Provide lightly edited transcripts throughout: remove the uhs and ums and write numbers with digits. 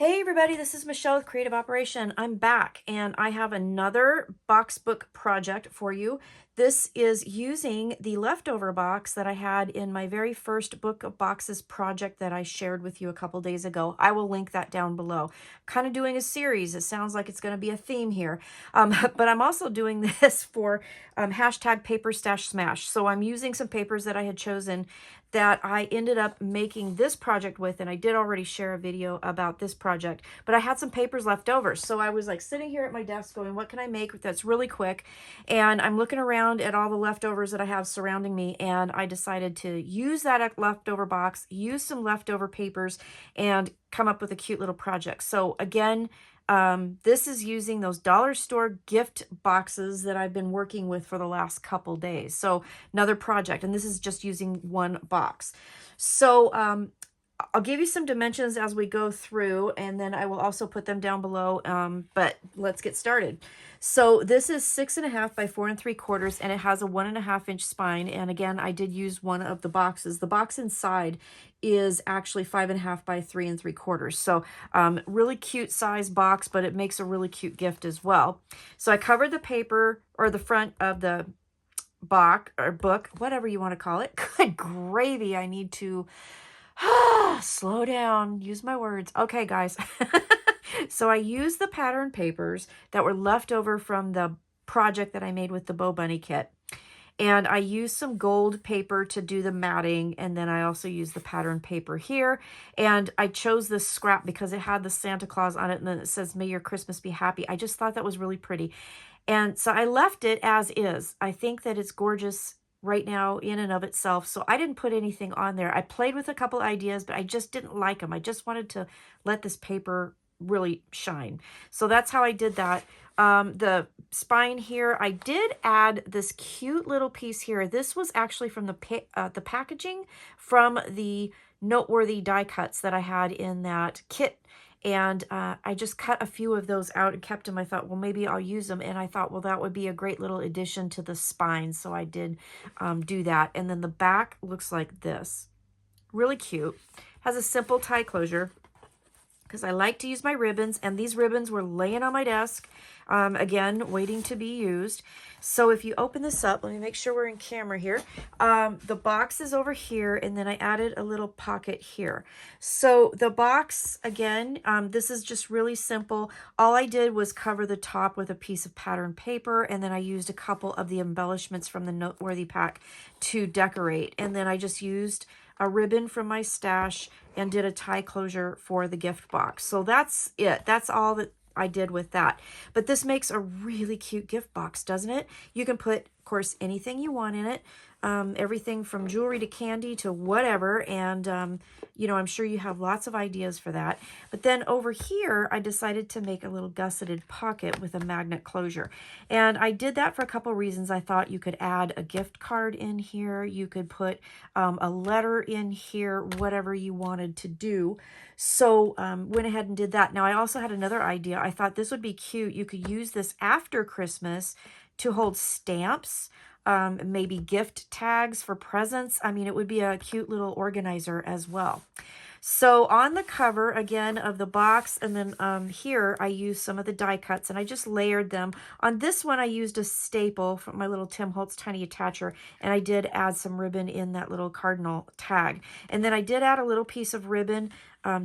Hey everybody, this is Michelle with Creative Operation. I'm back and I have another box book project for you. This is using the leftover box that I had in my very first book of boxes project that I shared with you a couple days ago. I will link that down below. Kind of doing a series. It sounds like it's going to be a theme here. But I'm also doing this for hashtag paperstashsmash. So I'm using some papers that I had chosen that I ended up making this project with, and I did already share a video about this project, but I had some papers left over. So I was like sitting here at my desk going, what can I make that's really quick? And I'm looking around at all the leftovers that I have surrounding me, and I decided to use that leftover box, use some leftover papers, and come up with a cute little project. So again, this is using those dollar store gift boxes that I've been working with for the last couple days. So another project, and this is just using one box. So I'll give you some dimensions as we go through, and then I will also put them down below, but let's get started. So this is 6.5 by 4 3/4, and it has a 1.5 inch spine. And again, I did use one of the boxes. The box inside is actually 5.5 by 3 3/4. So really cute size box, but it makes a really cute gift as well. So I covered the paper, or the front of the box or book, whatever you want to call it. Good gravy, I need to slow down, use my words. Okay, guys. So I used the pattern papers that were left over from the project that I made with the Bow Bunny kit. And I used some gold paper to do the matting, and then I also used the pattern paper here. And I chose this scrap because it had the Santa Claus on it, and then it says, "May your Christmas be happy." I just thought that was really pretty. And so I left it as is. I think that it's gorgeous right now in and of itself. So I didn't put anything on there. I played with a couple ideas, but I just didn't like them. I just wanted to let this paper really shine. So that's how I did that. The spine here, I did add this cute little piece here. This was actually from the packaging from the noteworthy die cuts that I had in that kit. And I just cut a few of those out and kept them. I thought, well, maybe I'll use them. And I thought, well, that would be a great little addition to the spine. So I did do that. And then the back looks like this. Really cute. Has a simple tie closure, because I like to use my ribbons, and these ribbons were laying on my desk, again, waiting to be used. So if you open this up, let me make sure we're in camera here. The box is over here, and then I added a little pocket here. So the box, again, this is just really simple. All I did was cover the top with a piece of pattern paper, and then I used a couple of the embellishments from the Noteworthy pack to decorate. And then I just used a ribbon from my stash and did a tie closure for the gift box. So that's it. That's all that I did with that. But this makes a really cute gift box, doesn't it? You can put, of course, anything you want in it. Everything from jewelry to candy to whatever. And, you know, I'm sure you have lots of ideas for that. But then over here, I decided to make a little gusseted pocket with a magnet closure. And I did that for a couple reasons. I thought you could add a gift card in here. You could put a letter in here, whatever you wanted to do. So went ahead and did that. Now, I also had another idea. I thought this would be cute. You could use this after Christmas to hold stamps, maybe gift tags for presents. I mean, it would be a cute little organizer as well. So on the cover, again, of the box, and then here, I used some of the die cuts, and I just layered them. On this one, I used a staple from my little Tim Holtz Tiny Attacher, and I did add some ribbon in that little cardinal tag. And then I did add a little piece of ribbon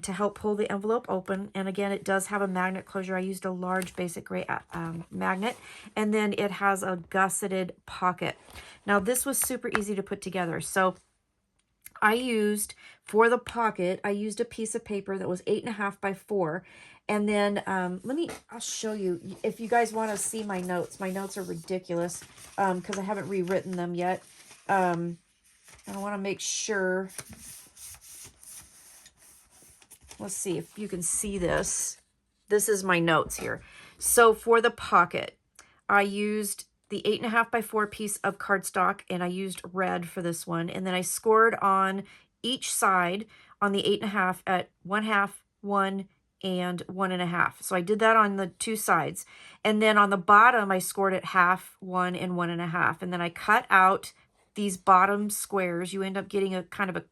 to help pull the envelope open. And again, it does have a magnet closure. I used a large basic gray magnet, and then it has a gusseted pocket. Now, this was super easy to put together. So I used, for the pocket, I used a piece of paper that was 8.5 by 4. And then, I'll show you, if you guys want to see my notes. My notes are ridiculous because I haven't rewritten them yet. And I want to make sure. Let's see if you can see this. This is my notes here. So for the pocket, I used the 8.5 by 4 piece of cardstock, and I used red for this one. And then I scored on each side on the 8.5 at 1/2, 1, and 1.5. So I did that on the two sides. And then on the bottom, I scored it 1/2, 1, and 1.5. And then I cut out these bottom squares. You end up getting a kind of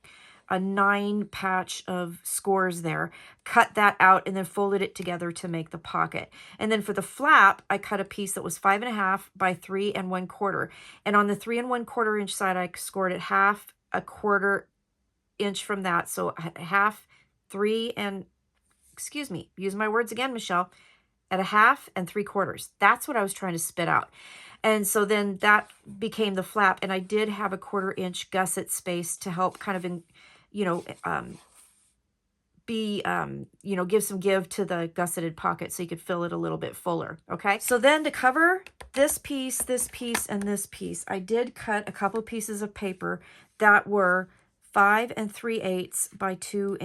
a 9 patch of scores there, cut that out, and then folded it together to make the pocket. And then for the flap, I cut a piece that was 5.5 by 3 1/4. And on the 3 1/4 inch side, I scored it 1/2, 1/4 inch from that. So 1/2, 3 and, excuse me, use my words again, Michelle, at 1/2 and 3/4. That's what I was trying to spit out. And so then that became the flap, and I did have a 1/4 inch gusset space to help kind of, give some give to the gusseted pocket so you could fill it a little bit fuller, okay? So then to cover this piece, and this piece, I did cut a couple pieces of paper that were 5 3/8 by 2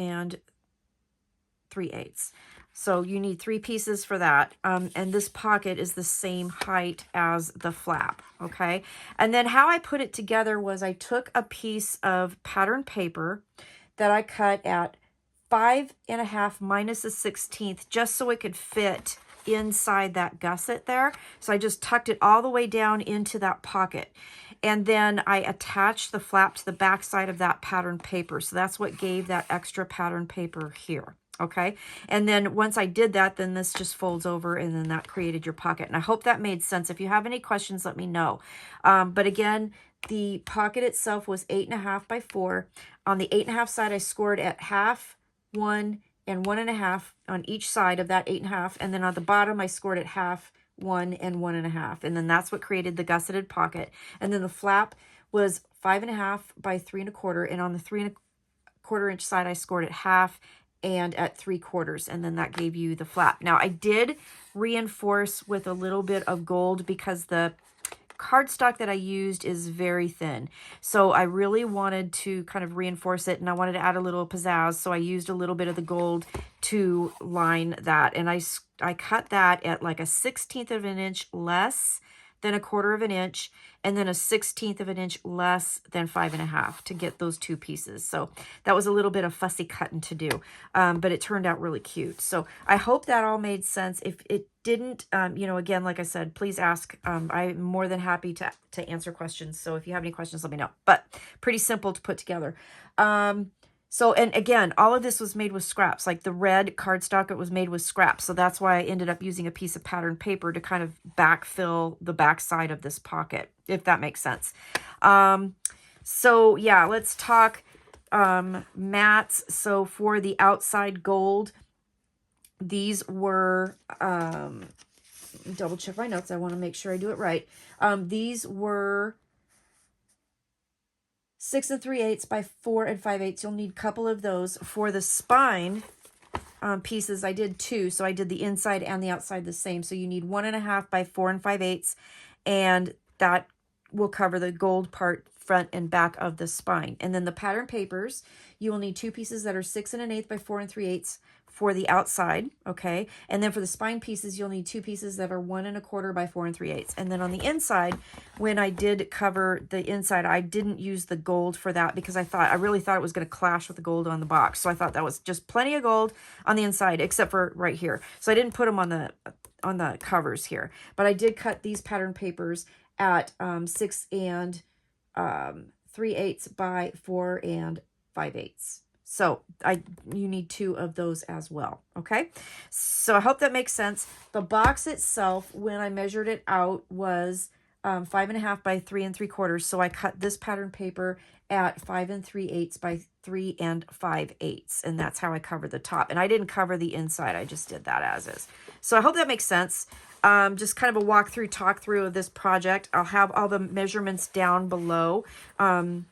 3/8. So you need 3 pieces for that. And this pocket is the same height as the flap, okay? And then how I put it together was I took a piece of pattern paper that I cut at 5.5 minus a 1/16 just so it could fit inside that gusset there. So I just tucked it all the way down into that pocket. And then I attached the flap to the back side of that pattern paper. So that's what gave that extra pattern paper here. Okay, and then once I did that, then this just folds over, and then that created your pocket. And I hope that made sense. If you have any questions, let me know. But again, the pocket itself was 8.5 by 4. On the 8.5 side, I scored at 1/2, 1, and 1.5 on each side of that 8.5. And then on the bottom, I scored at 1/2, 1, and 1.5. And then that's what created the gusseted pocket. And then the flap was 5.5 by 3 1/4. And on the 3 1/4 inch side, I scored at 1/2 and at 3/4, and then that gave you the flap. Now I did reinforce with a little bit of gold because the cardstock that I used is very thin. So I really wanted to kind of reinforce it, and I wanted to add a little pizzazz, so I used a little bit of the gold to line that. And I cut that at like a 1/16 of an inch less than a 1/4 of an inch, and then a 1/16 of an inch less than 5.5 to get those 2 pieces. So that was a little bit of fussy cutting to do, but it turned out really cute. So I hope that all made sense. If it didn't, again, like I said, please ask. I'm more than happy to answer questions. So if you have any questions, let me know. But pretty simple to put together. So, and again, all of this was made with scraps. Like the red cardstock, it was made with scraps. So that's why I ended up using a piece of pattern paper to kind of backfill the back side of this pocket, if that makes sense. So yeah, let's talk mats. So for the outside gold, these were, double check my notes. I want to make sure I do it right. These were 6 3/8 by 4 5/8. You'll need a couple of those. For the spine pieces, I did 2. So I did the inside and the outside the same. So you need 1.5 by 4 5/8. And that will cover the gold part, front and back of the spine. And then the pattern papers, you will need 2 pieces that are 6 1/8 by 4 3/8 for the outside, okay? And then for the spine pieces, you'll need 2 pieces that are 1 1/4 by 4 3/8. And then on the inside, when I did cover the inside, I didn't use the gold for that because I really thought it was going to clash with the gold on the box. So I thought that was just plenty of gold on the inside, except for right here. So I didn't put them on the covers here, but I did cut these pattern papers at 6 3/8 by 4 5/8. So you need 2 of those as well, okay? So I hope that makes sense. The box itself, when I measured it out, was 5.5 by 3 3/4. So I cut this pattern paper at 5 3/8 by 3 5/8, and that's how I covered the top. And I didn't cover the inside. I just did that as is. So I hope that makes sense. Just kind of a talk through of this project. I'll have all the measurements down below,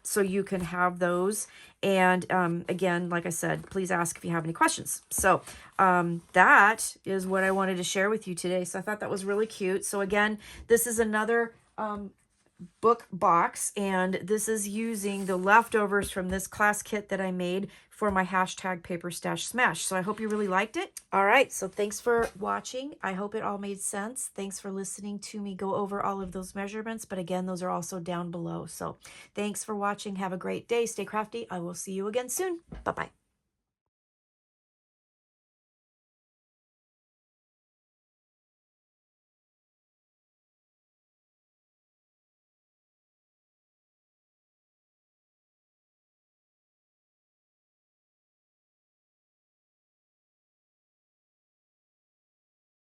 so you can have those. And again, like I said, please ask if you have any questions. So that is what I wanted to share with you today. So I thought that was really cute. So again, this is another book box, and this is using the leftovers from this class kit that I made for my #PaperStashSmash. So I hope you really liked it. All right, so thanks for watching. I hope it all made sense. Thanks for listening to me go over all of those measurements, but again, those are also down below. So thanks for watching. Have a great day. Stay crafty. I will see you again soon. Bye-bye.